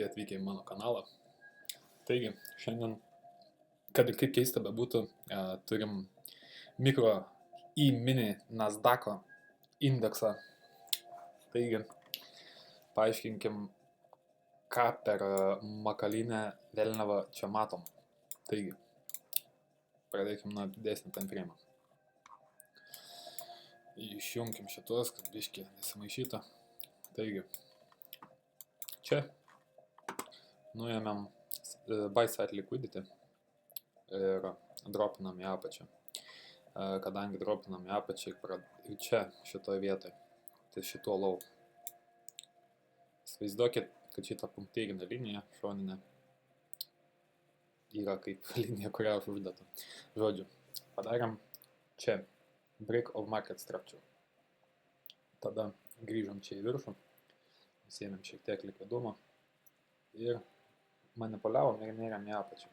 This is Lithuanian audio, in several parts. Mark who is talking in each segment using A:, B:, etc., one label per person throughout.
A: Atvykę į mano kanalą. Taigi, šiandien, kad ir kaip keista bebūtų, turim mikro į mini Nasdaq'o indeksą. Taigi, paaiškinkim, ką per makalinę vėliavą čia matom. Taigi, pradėkim nuo didesnį time frame. Išjungkim šitos, kad biškį nesimaišyta. Taigi, čia nuėmėm buy side liquidity ir dropinam į apačią. Kadangi dropinam į apačią ir čia šitoje vietoje, tai šituo low. Įsivaizduokit, kad šitą punktyrinę liniją šoninę yra kaip linija, kurią aš uždedu. Žodžiu, padarėm čia break of market structure. Tada grįžom čia į viršų, įsėmėm šiek tiek likvidumo ir manipuliavom ir nėrėm į apačią.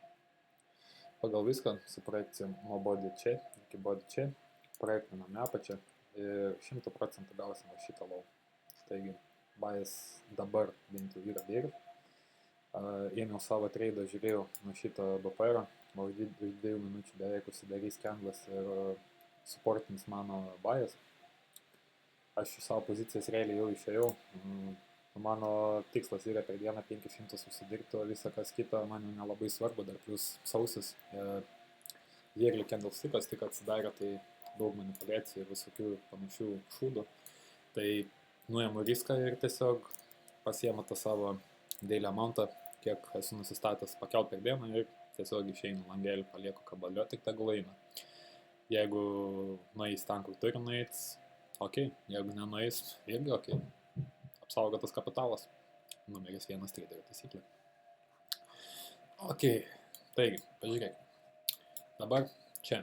A: Pagal viską su projekcijom nuo body čia iki body čia, projektinam į apačią ir 100% gausim šitą low. Taigi, bias dabar bent jau yra vėrius. Ėmiau savo treidą, žiūrėjau nuo šito BPR, o už 2 minučių beveik užsidarys candlas ir supportins mano bias. Aš iš savo pozicijas realiai jau išėjau. Mano tikslas yra per dieną 500 užsidirbti, o visą kas kita man jau nelabai svarbu, dar plus sausis. Yearly candlestickas tik atsidarė, tai daug manipulacijų ir visokių panašių šūdų. Tai nuėmu riską ir tiesiog pasiemu tą savo daily amountą, kiek esu nusistatęs pakelt per dieną ir tiesiog išeinu langelį, palieku kabalio, tik tegul eina. Jeigu nueis ten, kur turi nueit, ok, jeigu nenueis, irgi ok. Apsaugotas kapitalas. Numeris 1 traderio taisyklė. Ok, taigi, pažiūrėk. Dabar čia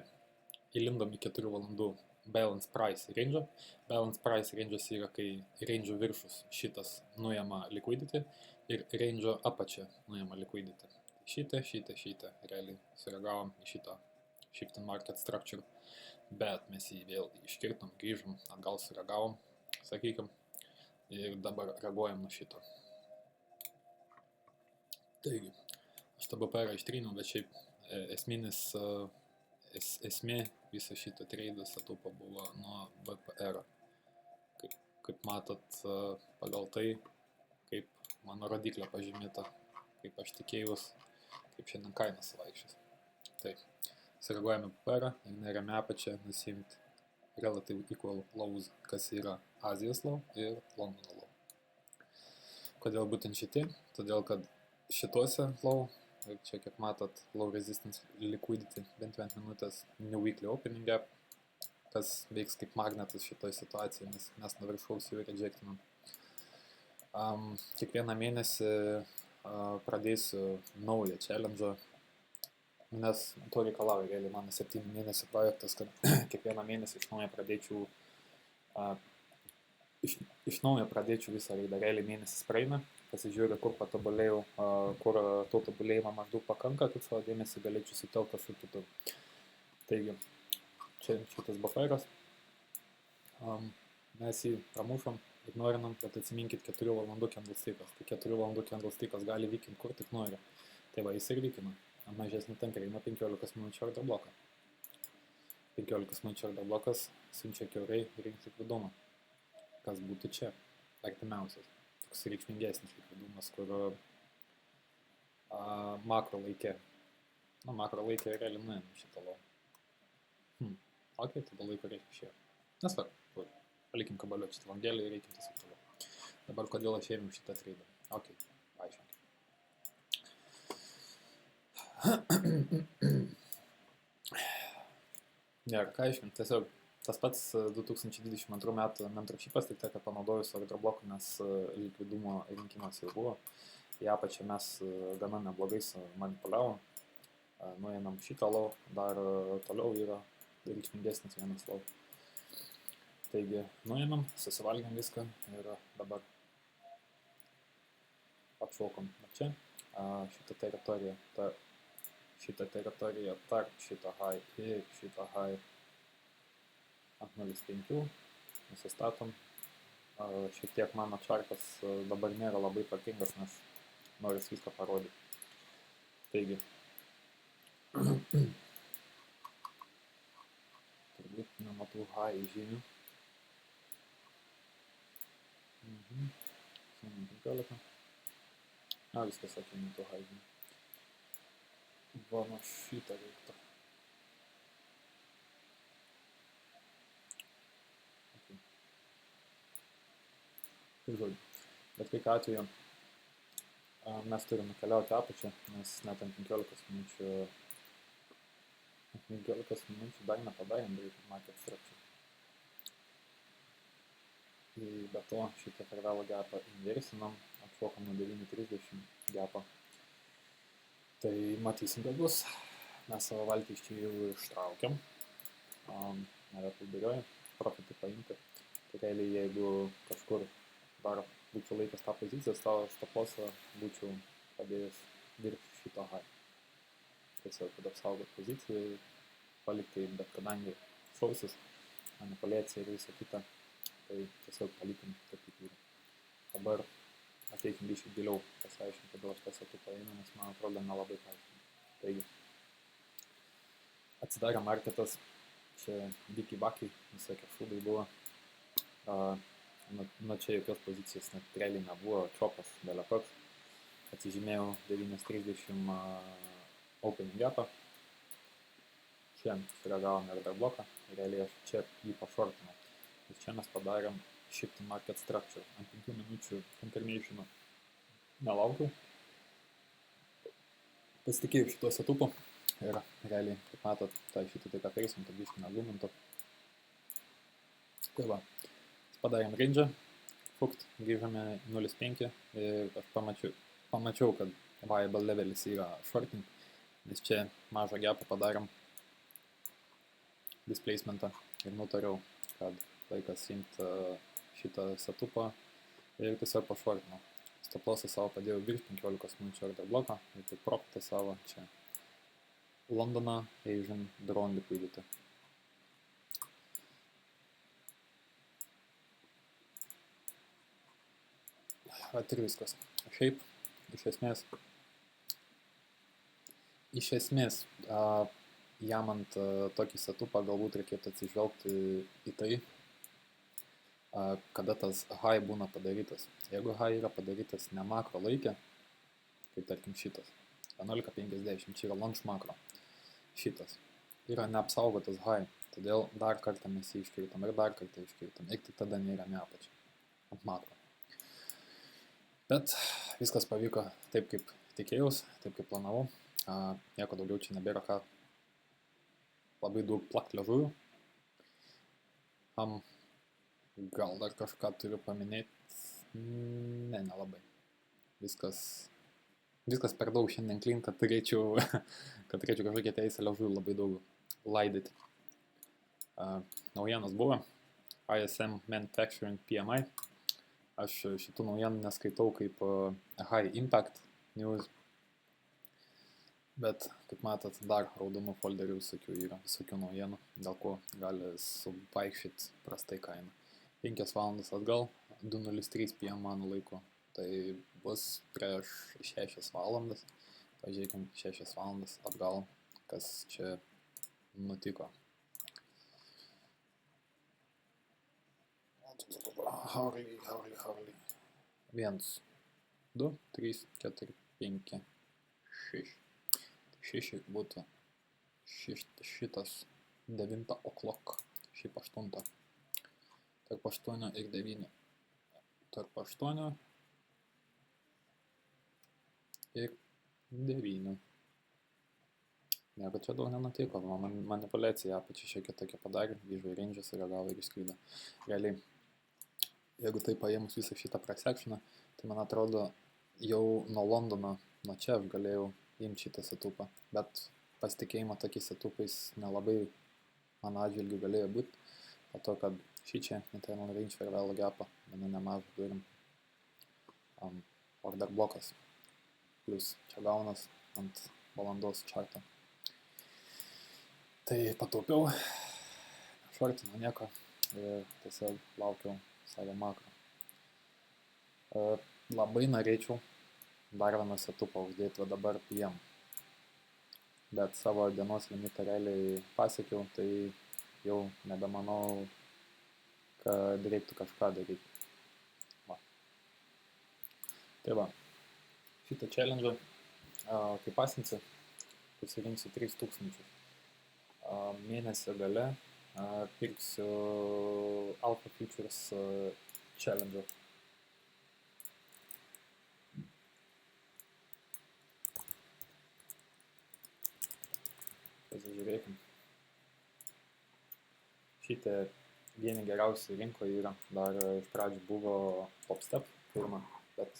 A: įlindom į 4 valandų balance price range. Balance price range'as yra, kai range'o viršus šitas nuėma liquidity ir range'o apačia nuėma liquidity. Šitą, realiai sureagavom į šitą shift in market structure, bet mes jį vėl iškirtom, grįžom, atgal sureagavom, sakykim. Ir dabar reaguojam nuo šito. Taigi, aš tą BPR ištryniau, bet šiaip esmė viso šito treido setupo buvo nuo BPR. Kaip matot, pagal tai, kaip mano rodiklė pažymėta, kaip aš tikėjus, kaip šiandien kainas vaikščias. Taip, sureaguojame BPR ir neriame apačią nusimti relative equal lows, kas yra Azijos low ir Londono low. Kodėl būtent šitie? Todėl, kad šituose low, ir čia kaip matot, low resistance liquidity bent 1 minutės new weekly opening gap, kas veiks kaip magnetas šitoj situacijai, nes mes nuo viršaus jau rejectinam. Kiekvieną mėnesį pradėsiu naują challenge'ą, nes to reikalauja realiai mano 7 mėnesių projektas, kad kiekvieną mėnesį iš naujo pradėčiau visą raidą. Realiai mėnesis praeina, pasižiūriu, kur patobulėjau, kur to tobulėjimo maždaug pakanka, kad savo dėmesį galėčiau sutelkti kažkur kitur. Taigi, čia šitas BPR'as, mes jį pramušom, ignorinam, bet atsiminkit 4 valandų candlestickas. Tai 4 valandų candlestickas gali vykinti kur tik nori. Tai va, jis ir vykina. Mažesnį tankrėjimą 15 minučių order bloką. 15 minučių order blokas siunčia kiaurai rinkti likvidumą. Kas būtų čia? Artimiausias. Toks reikšmingesnis likvidumas, kur makro laikė. Nu, makro laikė realiai nuėmė šitą low. Ok, tada laiko reikia išėjo. Nesvarbu, palikim kabaliuot šitą langelį ir reikim tiesiog toliau. Dabar kodėl aš ėmiau šitą treidą? Ok, paaiškinkim. Gerai, ką aiškint, tiesiog tas pats 2022 metų mentorshipas, tik tai, kad panaudojus order blokų, nes likvidumo rinkimas jau buvo. Į apačią mes gana neblogai manipuliavom, nuėmėm šitą low, dar toliau yra reikšmingesnis vienas low. Taigi, nuėmėm, susivalgėm viską ir dabar apšokom čia, šitą teritoriją tarp šito high ir šito high ant 0.5 nusistatom. Šiek tiek mano čartas dabar nėra labai tvarkingas, nes noris viską parodyti. Taigi, turbūt nematau high žinių. 15. Viskas atėmė to high žinių. Va, nuo šitą reiktų. Okay. Tai žodžiu. Bet kai atveju mes turime keliauti apačią, nes net ant 15 minučių dar nepadarėm break of market structure. Be to šitą per vėlą gapą inversinam, atšokam nuo 9.30 gapą. Tai matysim, kad bus. Mes savo valtį iš čia jau ištraukiam. Nebepulderiuoju, profitį paimti. Tai realiai, jeigu kažkur dar būčiau laikęs tą poziciją, savo stoploso būčiau padėjęs dirbti šito high. Tiesiog, kad apsaugot poziciją, palikti, bet kadangi sausis, manipulacija ir visą kitą, tai tiesiog palikim taip kaip yra. Dabar ateikim biškai giliau pasiaiškinti, kodėl aš tą setupą einu, nes man atrodo nelabai paaiškinti. Taigi, atsidarė marketas, čia bikibakai, visokie šūdai buvo. Nuo čia jokios pozicijos net realiai nebuvo, čopas belė koks. Atsižymėjau 9.30 opening gapą. Čia sureagavom ir dar bloką, realiai aš čia jį pašortinau. Ir čia mes padarėm shift market structure. Ant 5 minučių confirmation'o nelaukiau. Pasitikėjau šituo setupu ir realiai, kaip matot, tai šitą tai ką persim, kad biškai negumintų. Tai va, padarėm range, fukt, grįžome 0.5 ir aš pamačiau, kad viable levelis yra shorting, nes čia mažą gapą padarėm displacementą ir nutariau, kad laikas imti šitą setupą ir tiesiog pašortinau. Stoplosą savo padėjau virš 15 minučių order bloką ir taip profitą savo čia Londono Asian Drone Liquidity. Vat ir viskas. Šiaip, iš esmės, jamant tokį setupą galbūt reikėtų atsižvelgti į tai, kada tas high būna padarytas. Jeigu high yra padarytas ne makro laikė, kaip tarkim šitas, 11.50, čia yra launch makro, šitas yra neapsaugotas high, todėl dar kartą mes jį iškirtam ir dar kartą iškirtam ir tik tada neįrėmė apačią ant makro. Bet viskas pavyko taip, kaip tikėjaus, taip, kaip planavau. Nieko daugiau čia nebėra ką labai daug plakt liežuvių. Gal dar kažką turiu paminėti? Ne, nelabai. Viskas per daug šiandien clean, kad turėčiau kažkokią teisę liežuvių labai daug laidyti. Naujienos buvo. ISM Manufacturing PMI. Aš šitų naujienų neskaitau kaip high impact news, bet, kaip matot, dar raudonų folderių visokių yra, visokių naujienų, dėl ko gali suvaikščioti prastai kainą. 5 valandas atgal, 2.03 PM mano laiko, tai bus prieš 6 valandas, pažiūrėkim 6 valandas atgal, kas čia nutiko. Harley. 1, 2, 3, 4, 5, 6. 6 būtų šitas 9 o'clock, šiaip 8. Tarp 8 ir 9. Tarp 8 ir 9. Nieko čia daug nenutiko, manipulacija apačia šiek tiek tokia padarė, grįžo į ranges ir reagavo ir išskrido. Realiai, jeigu tai paėmus visą šitą price-actioną, tai man atrodo, jau nuo Londono, nuo čia aš galėjau imti šitą setupą, bet pasitikėjimo tokiais setupais nelabai mano atžvilgiu galėjo būti, po to, kad šičia internal range ir vėl gapą, gana nemažą turim order blokas, plus čia gaunas ant valandos čarto. Tai pataupiau, šortinau nieko ir tiesiog laukiau savo makro. Labai norėčiau dar vieną setupą uždėti, va dabar PM. Bet savo dienos limitą realiai pasiekiau, tai jau nebemanau, kad reiktų kažką daryti. Va. Tai va, šitą challenge, kai pasinsi, pasirinksiu 3000. Mėnesio gale pirksiu Alpha Futures challenge. Pasižiūrėkim. Šitie vieni geriausių rinkoje yra. Dar iš pradžių buvo Topstep firma, bet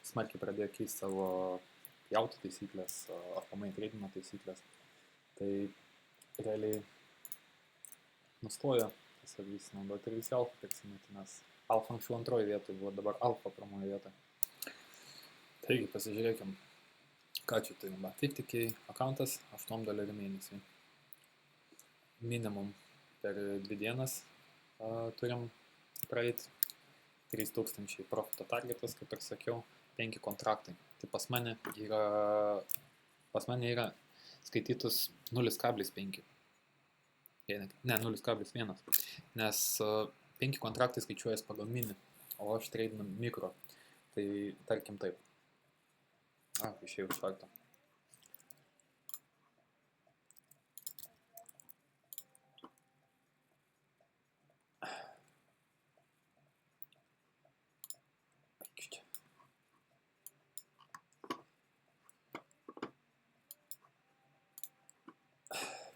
A: smarkiai pradėjo keisti savo pjautų taisyklės, aplamai tradingų taisyklės. Tai realiai nustojo tiesiog visi naudoti ir visi Alpha persimetė, nes Alpha anksčiau antroje vietoje buvo, dabar Alpha pirmoje vietoje. Taigi pasižiūrėkim, ką čia turim. 50K accountas $8 mėnesį. Minimum per 2 dienas turim praeiti 3000 profito targetas, kaip ir sakiau, 5 kontraktai. Tai pas mane yra skaitytus 0,5. Ne, 0,1. Nes 5 kontraktai skaičiuojas pagal mini, o aš treidinu mikro. Tai tarkim taip. Išėjau iš karto.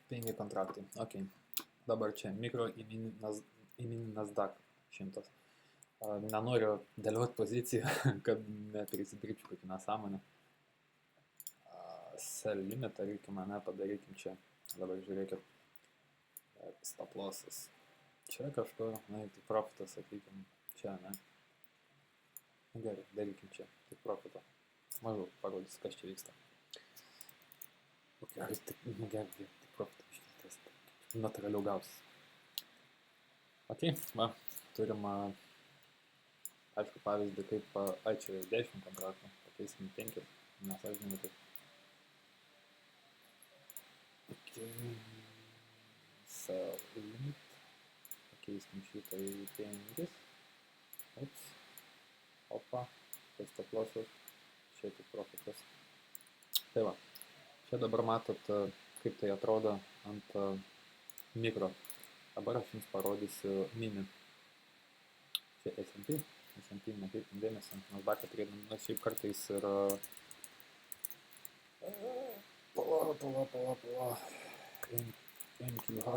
A: Penki kontraktai. Ok. Dabar čia mikro į mini Nasdaq 100. Nenoriu dėlioti poziciją, kad neprisidirbčiau kokį nesąmonę. Sell limitą reikia mane padarykim čia. Dabar žiūrėkit. Stop lossas. Čia kažkur, tai profitas, sakykim, čia, ne? Gerai, darykim čia. Tai profitą. Maždaug parodys, kas čia vyksta. Gerai, tai profitą iškiltas. Natūraliau gausis. Ok, va, turim, aišku, pavyzdį, kaip, čia 10 kontraktų, pakeisim 5, nes aš žinau, taip. Ok, sell limit, pakeisim šitą į 5, ups, opa, tai stop lossas, čia tik profitas. Tai va, čia dabar matot, kaip tai atrodo ant mikro. Dabar aš jums parodysiu mini. Čia S&P nekreipim dėmesio, Nasdaq'ą turėdam, nes šiaip kartais ir pala. NQH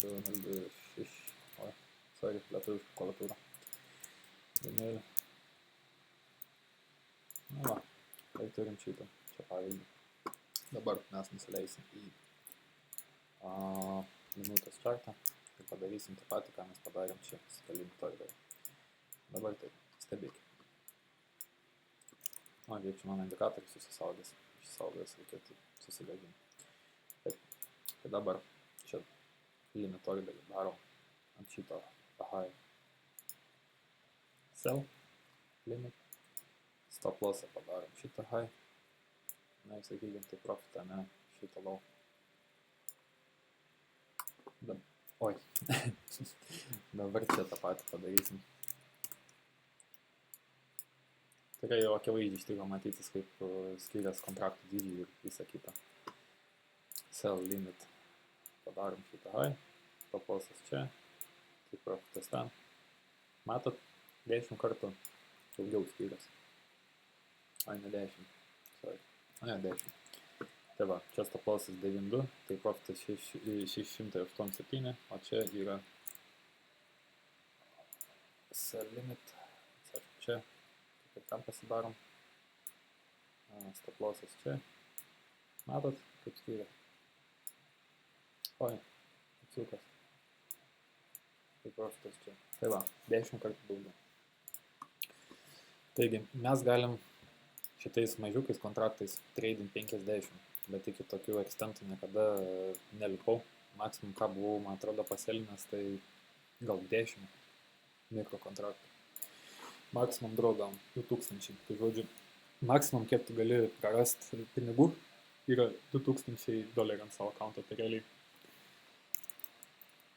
A: 206. Oi, sorry, lietuviška klaviatūra. Dėmėlį. Na va, tai turim šitą, čia pavyzdį. Dabar mes nusileisim į minutės chartą ir padarysim tą patį, ką mes padarėm čia skalinių torgoje. Dabar taip, stebėkime. Kiek čia mano indikatorius susisaugęs, reikėtų susigadinti. Tai dabar čia limit orderį darom ant šito high. Sell limit, stop lossą padarom šitą high. Na, sakykim, tai profitą, ne, šitą low. Oi, dabar čia tą patį padarysim. Tikrai jau akivaizdžiai iš tikro matytis, kaip skirias kontraktų dydžiai ir visą kitą. Sell limit padarom šitą high, stop lossas čia, tai profitas ten. Matot, 10 kartų daugiau skirias. Ai, ne 10, sorry. Ne, 10. Tai va, čia stop lossas 9.2, tai profitas 687, o čia yra sell limit, čia, kaip tam pasidarom, stop lossas čia, matot, kaip skiria. Oi, apsiukas, tai profitas čia. Tai va, 10 kartų daugiau. Taigi, mes galim šitais mažiukais kontraktais trading 50, bet iki tokių extentų niekada nelipau. Maksimum ką buvau, man atrodo, paselinęs, tai gal 10. mikrokontraktų. Maximum drawdown 2000. Tai žodžiu, maksimum kiek tu gali prarasti pinigų yra $2000 ant savo akauntą. Tai realiai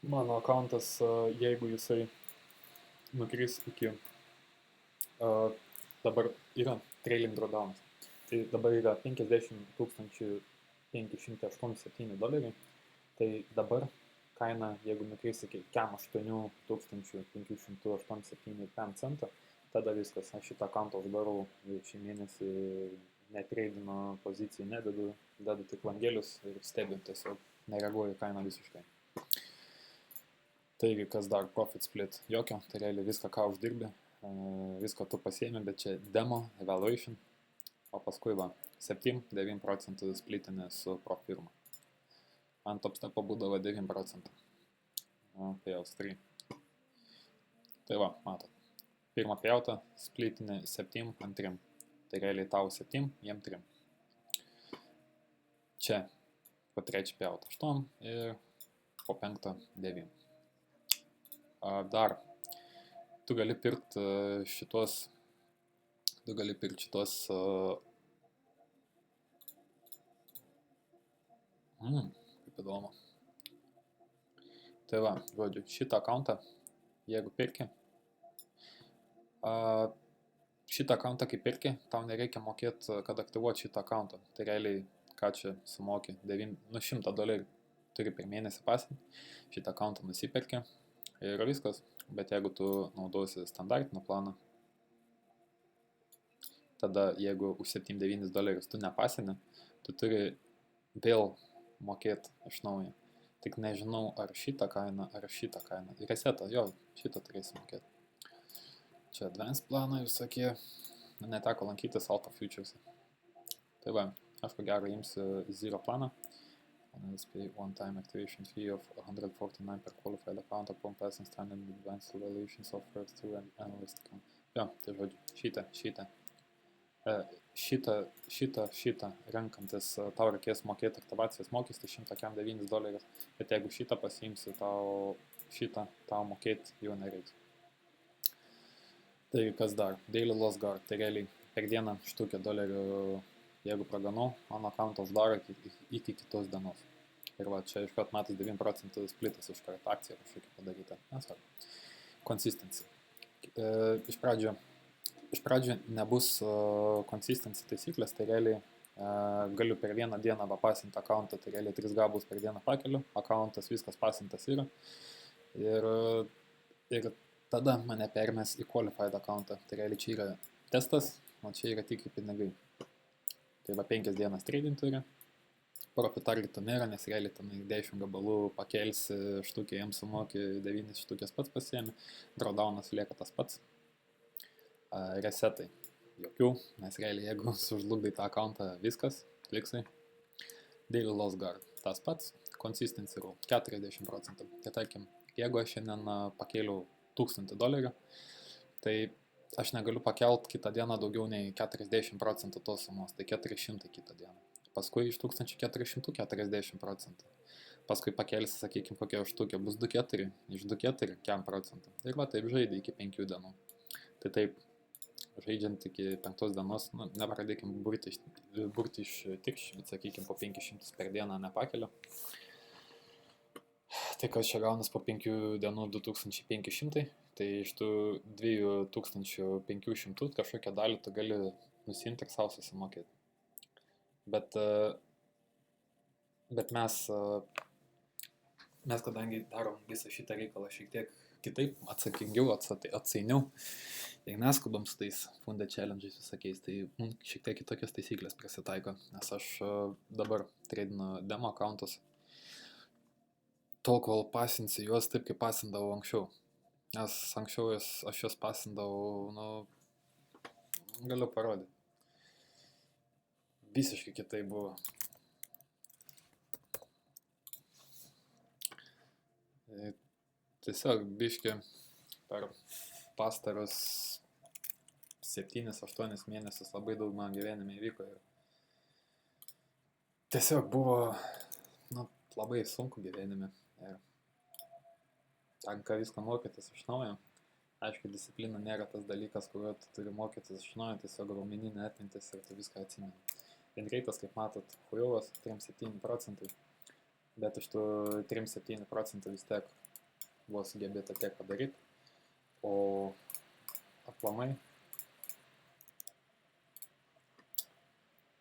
A: mano akauntas, jeigu jisai nukris iki dabar yra trailing drawdownas. Tai dabar yra $50,587. Tai dabar kaina, jeigu nukris iki 8,587,5 tada viskas, aš šitą akauntą uždarau šį mėnesį, netreidino pozicijų nededu, dedu tik langelius ir stebiu, tiesiog nereaguoju kainą visiškai. Taigi, kas dar profit split? Jokio, tai realiai viską, ką uždirbi, viską tu pasiemi, bet čia demo, evaluation, o paskui va, 7-9% splitinė su pro firma. Ant top stepo būdavo 9%. Payouts 3. Tai va, matot. Pirmą payoutą splitinė 7 ant 3. Tai realiai tau 7, jiem 3. Čia po trečią payoutą 8 ir po penktą 9. Dar tu gali pirkti šitos kaip įdomu. Tai va, žodžiu, šitą akauntą, jeigu pirki, šitą akauntą kai pirki, tau nereikia mokėti, kad aktyvuoti šitą akauntą. Tai realiai, ką čia sumoki, $100 turi per mėnesį pasinti, šitą akauntą nusiperki ir viskas. Bet jeigu tu naudosi standartinį planą, tada jeigu už $7-9 tu nepasini, tu turi vėl mokėti iš naujo. Tik nežinau, ar šitą kainą, ar šitą kainą. Resetą, jo, šitą turėsi mokėti. Čia advanced planai visokie, neteko lankytis Alpha Futures'e. Tai va, aš ko gero imsiu Zero planą. Let's pay one-time activation fee of $149 per qualified account upon passing standard advanced evaluation software through an analyst account. Jo, tai žodžiu, šitą renkantis, tau reikės mokėti aktyvacijos mokestį $109, bet jeigu šitą pasiimsi, tau mokėti jau nereiks. Tai kas dar? Daily loss guard, tai realiai per dieną štukę $, jeigu praganau, mano akauntą uždaro iki kitos dienos. Ir va, čia iškart matas 9% splitas iškart akcija kažkokia padaryta. Nesvarbu. Consistency. Iš pradžio nebus consistency taisyklės, tai realiai galiu per vieną dieną pasinti akauntą, tai realiai 3 gabus per dieną pakeliu, akauntas viskas pasintas yra. Ir tada mane permės į qualified akauntą. Tai realiai čia yra testas, o čia yra tikri pinigai. Tai va 5 dienas trading turi. Profit targeto nėra, nes realiai tenai 10 gabalų pakelsi, štukė jiems sumoki, 9 štukės pats pasiemi, drawdownas lieka tas pats. Resetai jokių, nes realiai jeigu sužlugdai tą akauntą viskas, liksai. Daily loss guard tas pats, consistency rule 40%. Tai tarkim, jeigu aš šiandien pakėliau $1000, tai aš negaliu pakelt kitą dieną daugiau nei 40% tos sumos, tai 400 kitą dieną. Paskui iš 1400 40%. Paskui pakelsi, sakykime, kokia štukė bus 2,4, iš 2,4 4%. Ir va taip žaidė iki 5 dienų. Tai taip, žaidžiant iki 5 dienos, nepradėkim burti iš tikščių, bet sakykime, po 500 per dieną nepakeliu. Tai kas čia gaunas po 5 dienų 2500, tai iš tų 2500 kažkokią dalį tu gali nusimti ir savo susimokėti. Bet mes kadangi darom visą šitą reikalą šiek tiek kitaip, atsakingiau, atsainiau, tai neskubam su tais funde challenge'ais visokiais, tai mums šiek tiek kitokios taisyklės prisitaiko, nes aš dabar treidinu demo accountus, tol kol pasinsi juos taip, kaip pasindavau anksčiau. Nes anksčiau aš juos pasindavau, galiu parodyti. Visiškai kitai buvo. Tiesiog biški per pastarus 7-8 mėnesius labai daug man gyvenime įvyko. Ir tiesiog buvo labai sunku gyvenime. Ir tenka viską mokytis iš naujo. Aišku, disciplina nėra tas dalykas, kurio tu turi mokytis iš naujo, tiesiog raumeninė atmintis ir tu viską atsimeni. Greitas, kaip matot, hujovas 3-7 procentai, bet iš tų 3-7 procentų vis tiek buvo sugebėta tiek padaryti, o aplamai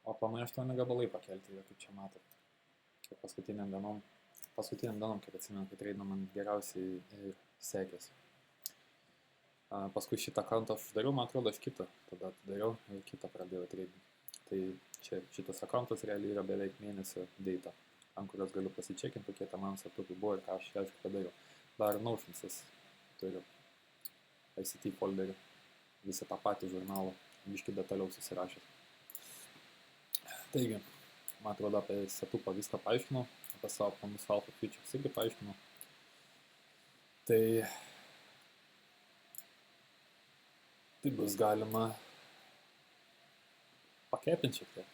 A: 8 gabalai pakelti, kaip čia matot, kaip paskutiniam dienom, kaip atsimenu, kai treidino man geriausiai ir sekėsi. Paskui šitą akauntą aš uždariau, man atrodo, aš kitą tada atidariau ir kitą pradėjau treidinti. Tai čia šitas akauntas realiai yra beveik mėnesio data, ant kurios galiu pasičekinti, kokie tam mano setupai buvo ir ką aš aišku padariau. Dar Notions'as turiu, ICT folderį, visą tą patį žurnalą, biškį detaliau susirašęs. Taigi, man atrodo, apie setupą viską paaiškinau, apie savo planus Alpha Futures irgi paaiškinau. Tai bus galima pakepinti šiek tiek.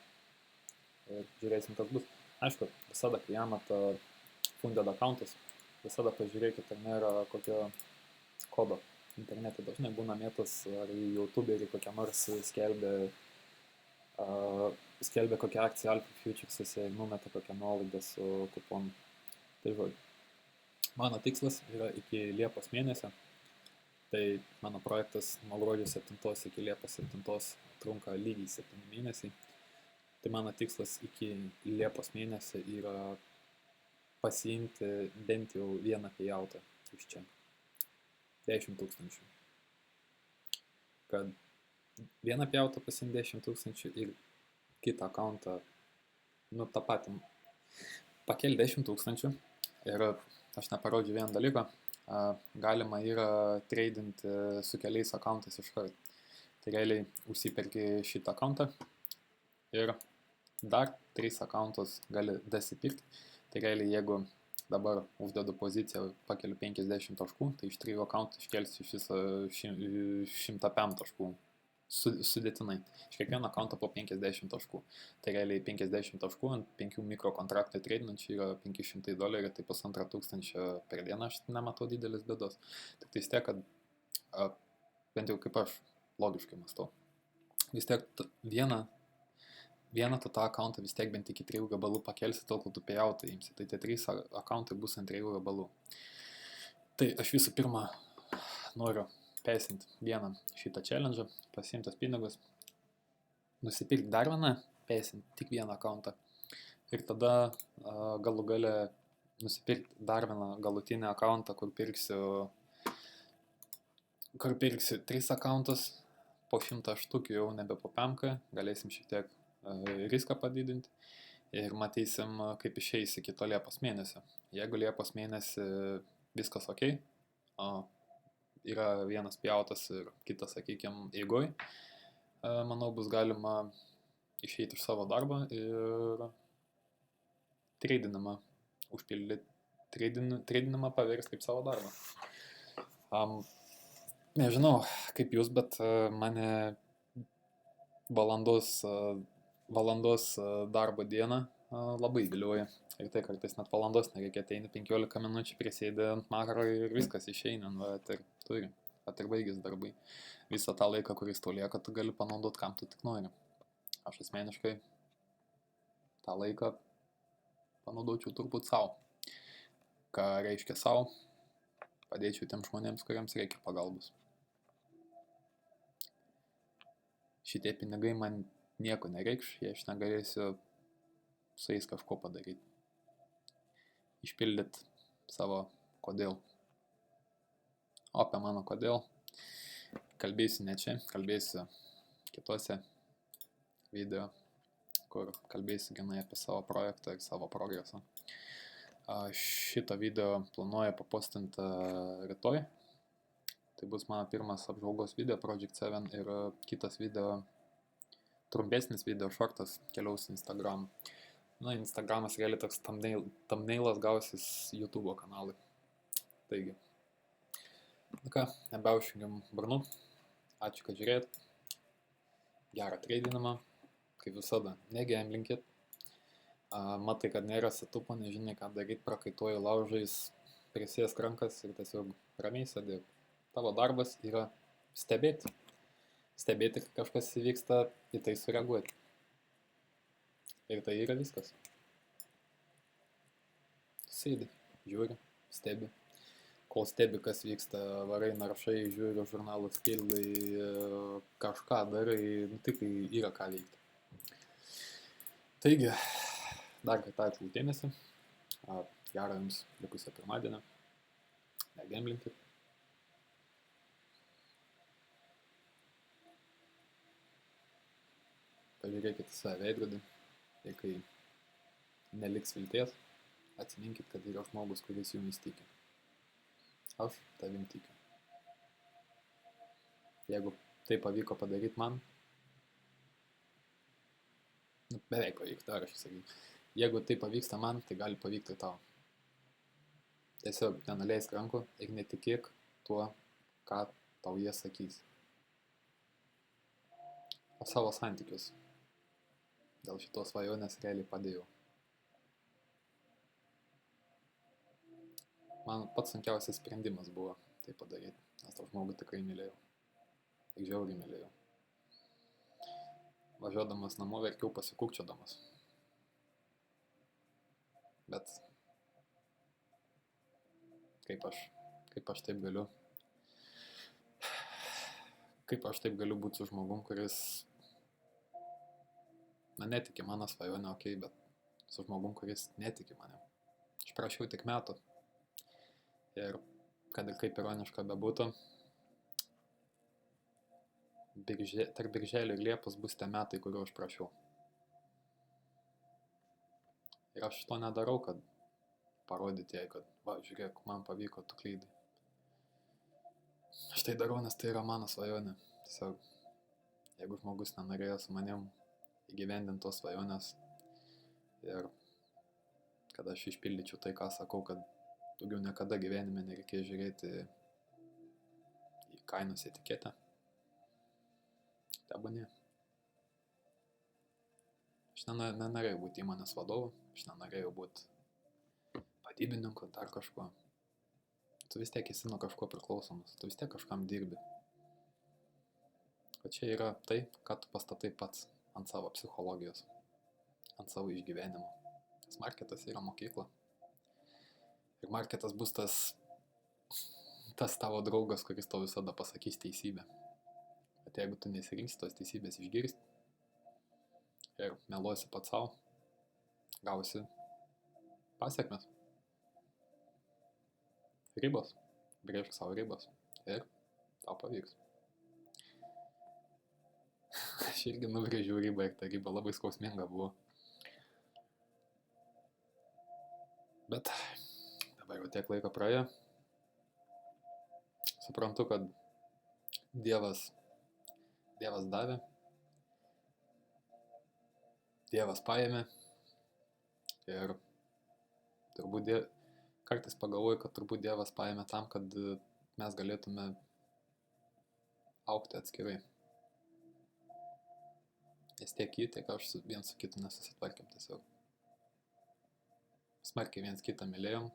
A: Ir žiūrėsim, kas bus. Aišku, visada, kai jamat funded accountus, visada pažiūrėkit, ar nėra kokio kodo. Internete dažnai būna mėtas, ar YouTuberį kokią nors skelbia kokią akciją Alpha Futures'e, numeta kokią nuolaidą su kuponu. Tai žodžiu, mano tikslas yra iki Liepos mėnesio. Tai mano projektas nuo gruodžio 7 iki Liepos 7 trunka lygiai 7 mėnesiai. Tai mano tikslas iki Liepos mėnesio yra pasiimti bent jau vieną payoutą iš čia. 10 000. Kad vieną payoutą pasiimti 10 000 ir kitą akauntą, tą patį, pakelti 10 000. Ir aš neparodžiu vieną dalyką. Galima yra treidinti su keliais akauntais iš karto. Tai realiai užsiperki šitą akauntą ir dar 3 akauntus gali dasipirkti. Tai realiai, jeigu dabar uždedu poziciją, pakeliu 50 taškų, tai iš 3 akauntų iškelsiu iš viso 105 taškų. Sudėtinai. Iš kiekvieno akaunto po 50 taškų. Tai realiai 50 taškų ant 5 mikrokontraktų treidinančių yra $500, tai $1500 per dieną, aš nematau didelis bėdos. Tik tai vis tiek, kad bent jau kaip aš logiškai mąstau. Vis tiek vieną tu tą akauntą vis tiek bent iki 3 gabalų pakelsi, tol kol tu payoutą imsi. Tai tie 3 akauntai bus ant 3 gabalų. Tai aš visų pirma noriu peisinti vieną šitą challenge, pasiimtas pinigus, nusipirkti dar vieną, peisinti tik vieną akauntą ir tada galų gale nusipirkti dar vieną galutinį akauntą, kur pirksiu 3 akauntus, po 100 štukių jau nebe po PMK, galėsim šiek tiek riską padidinti ir matysim, kaip išeis iki to Liepos mėnesio. Jeigu Liepos mėnesį viskas ok, yra vienas pjautas ir kitas, sakykime, eigoj, manau, bus galima išeiti iš savo darbo ir treidinimą užpildyti, treidinimą paversti kaip savo darbą. Nežinau, kaip jūs, bet mane valandos darbo dieną labai vilioja. Ir tai kartais net valandos nereikia, ateini 15 minučių, prisėdi ant makaro ir viskas išeina, ir turi, ir baigis darbai. Visą tą laiką, kuris tau lieka, tu gali panaudoti, kam tu tik nori. Aš asmeniškai tą laiką panaudočiau turbūt savo. Ką reiškia savo, padėčiau tiem žmonėms, kuriems reikia pagalbos. Šitie pinigai man nieko nereikš, jei aš negalėsiu su jais kažko padaryti. Išpildyti savo kodėl. O apie mano kodėl kalbėsiu ne čia, kalbėsiu kitose video, kur kalbėsiu gana apie savo projektą ir savo progresą. Šitą video planuoju papostinti rytoj. Tai bus mano pirmas apžvalgos video Project 7 ir kitas video, trumpesnis video, šortas, keliaus Instagram. Instagramas realiai toks thumbnailas gausis YouTube kanalui. Taigi, nebeužjungiam burnų. Ačiū, kad žiūrėjot. Gerą treidinimą, kaip visada, negėjam linkit. Matai, kad nėra setupo, nežinai ką daryti, prakaituoji laužais, prisėsk rankas ir tiesiog ramiai sėdėk. Tavo darbas yra stebėti. Stebėti, kai kažkas įvyksta, į tai sureaguoti. Ir tai yra viskas. Sėdi, žiūri, stebi. Kol stebi, kas vyksta, varai, naršai, žiūri žurnalus, pildai, kažką darai, nu tai kai yra ką veikti. Taigi, dar kartą ačiū už dėmesį. Gero jums likusio pirmadienio. Negemblinkit. Pažiūrėkit į save veidrodį. Ir kai neliks vilties, atsiminkit, kad yra žmogus, kuris jumis tiki. Aš tavim tikiu. Jeigu tai pavyko padaryti man, beveik pavyksta, ar aš sakyčiau. Jeigu tai pavyksta man, tai gali pavykti tau. Tiesiog nenuleisk rankų ir netikėk tuo, ką tau jie sakys. O savo santykius dėl šitos svajonės realiai padėjau. Man pats sunkiausias sprendimas buvo tai padaryti, nes tą žmogų tikrai mylėjau. Ir žiauriai mylėjau. Važiuodamas namo verkiau pasikūkčiodamas. Bet kaip aš taip galiu būti su žmogum, kuris netiki mano svajonę, okei, bet su žmogum, kuris netiki mane. Aš prašiau tik metų. Ir kad ir kaip ironiška bebūtų, tarp birželio ir liepos bus tie metai, kuriuo aš prašiau. Ir aš to nedarau, kad parodyti jai, kad, va, žiūrėk, man pavyko, tu klydai. Aš tai darau, nes tai yra mano svajonė. Tiesiog, jeigu žmogus nenorėjo su manim įgyvendinti tos svajonės ir kad aš išpildyčiau tai, ką sakau, kad daugiau niekada gyvenime nereikės žiūrėti į kainos etiketę. Tebūnie. Aš nenorėjau būti įmonės vadovu, aš nenorėjau būti vadybininku, dar kažko. Tu vis tiek esi nuo kažko priklausomas, tu vis tiek kažkam dirbi. O čia yra tai, ką tu pastatai pats ant savo psichologijos, ant savo išgyvenimo. Nes marketas yra mokykla. Ir marketas bus tas tavo draugas, kuris tau visada pasakys teisybę. Bet jeigu tu nesirinksi tos teisybės išgirsti ir meluosi pats savo, gausi pasiekmes. Ribos. Brėžk savo ribos. Ir tau pavyks. Aš irgi nubrėžiau ribą ir ta riba labai skausminga buvo. Bet dabar jau tiek laiko praėjo. Suprantu, kad Dievas davė, Dievas paėmė ir turbūt kartais pagalvoju, kad turbūt Dievas paėmė tam, kad mes galėtume augti atskirai. Nes tiek jį, tiek aš viens su kitu nesusitvarkėm tiesiog. Smarkiai viens kitą mylėjom,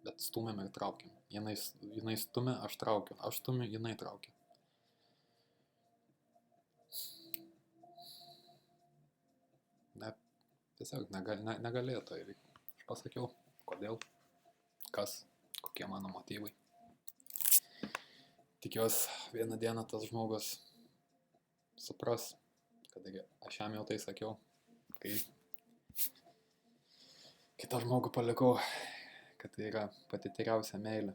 A: bet stumėm ir traukėm. Jinai stumė, aš traukiu. Aš stumiu, jinai traukia. Tiesiog negalėjo to įvykti. Aš pasakiau, kodėl, kas, kokie mano motyvai. Tikiuosi, vieną dieną tas žmogus supras, kadangi aš jam jau tai sakiau, kai kitą žmogų palikau, kad tai yra pati tyriausia meilė.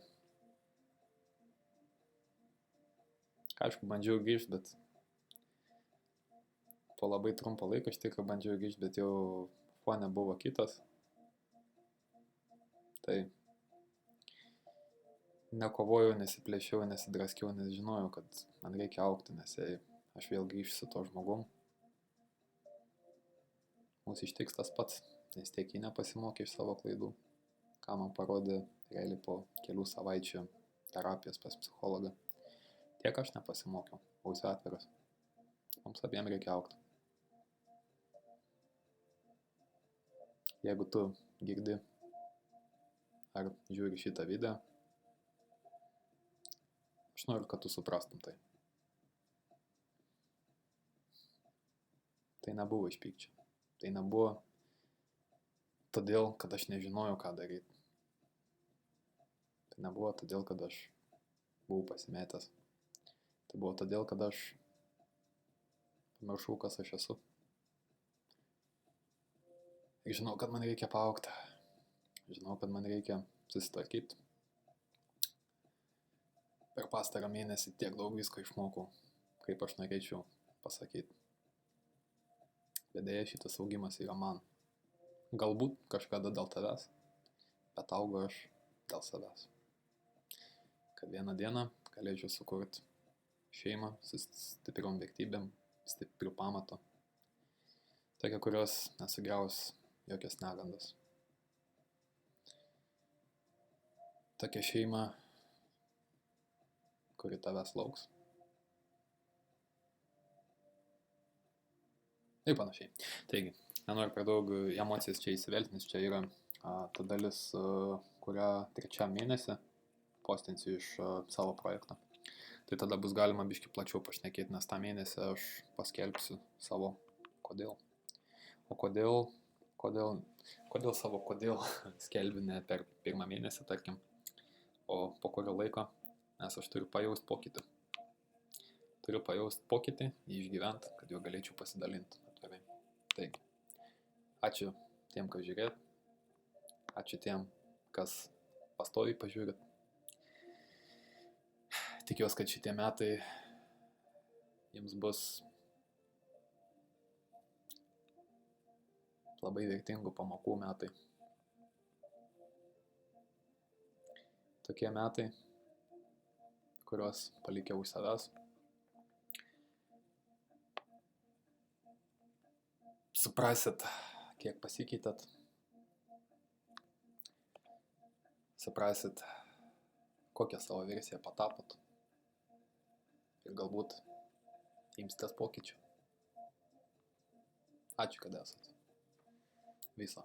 A: Aišku, bandžiau grįžti, bet po labai trumpo laiko iš tikrųjų bandžiau grįžti, bet jau fone buvo kitas. Tai nekovojau, nesiplėšiau, nesidraskiau, nes žinojau, kad man reikia augti, nes jei aš vėl grįžsiu su to žmogum, mūsų ištiks tas pats, nes tiek jį nepasimokė iš savo klaidų, ką man parodė realiai po kelių savaičių terapijos pas psichologą. Tiek aš nepasimokiau, būsiu atviras. Mums abiem reikia augti. Jeigu tu girdi ar žiūri šitą video, Aš noriu, kad tu suprastum tai. Tai nebuvo iš pykčio. Tai nebuvo todėl, kad aš nežinojau, ką daryti. Tai nebuvo todėl, kad aš buvau pasimetęs. Tai buvo todėl, kad aš pamiršau, kas aš esu. Ir žinau, kad man reikia paaugti. Žinau, kad man reikia susitvarkyti. Per pastarą mėnesį tiek daug visko išmokau, kaip aš norėčiau pasakyti. Bet dėja, šitas augimas yra man. Galbūt kažkada dėl tavęs, bet augu aš dėl savęs. Kad vieną dieną galėčiau sukurti šeimą su stipriom vertybėm, stipriu pamatu. Tokia, kurios nesugriaus jokios negandos. Tokia šeima, kuri tavęs lauks. Ir panašiai. Taigi, nenoriu per daug emocijas čia įsivelti, nes čia yra ta dalis, kurią 3 mėnesį postinsiu iš savo projekto. Tai tada bus galima biškį plačiau pašnekėti, nes tą mėnesį aš paskelbsiu savo kodėl. O kodėl skelbiu ne per 1 mėnesį, tarkim, o po kurio laiko, nes aš turiu pajaust pokytį. Turiu pajaust pokytį, jį išgyventi, kad jo galėčiau pasidalinti atvirai. Taigi, ačiū tiem, kas žiūrėt. Ačiū tiem, kas pastoviai pažiūrėt. Tikiuosi, kad šitie metai jums bus labai vertingų pamokų metai. Tokie metai, kuriuos palikiau už savęs. Suprasit, kiek pasikeitėt. Suprasit, kokią savo versiją patapot. Ir galbūt imsitės pokyčių. Ačiū, kad esat. Viso.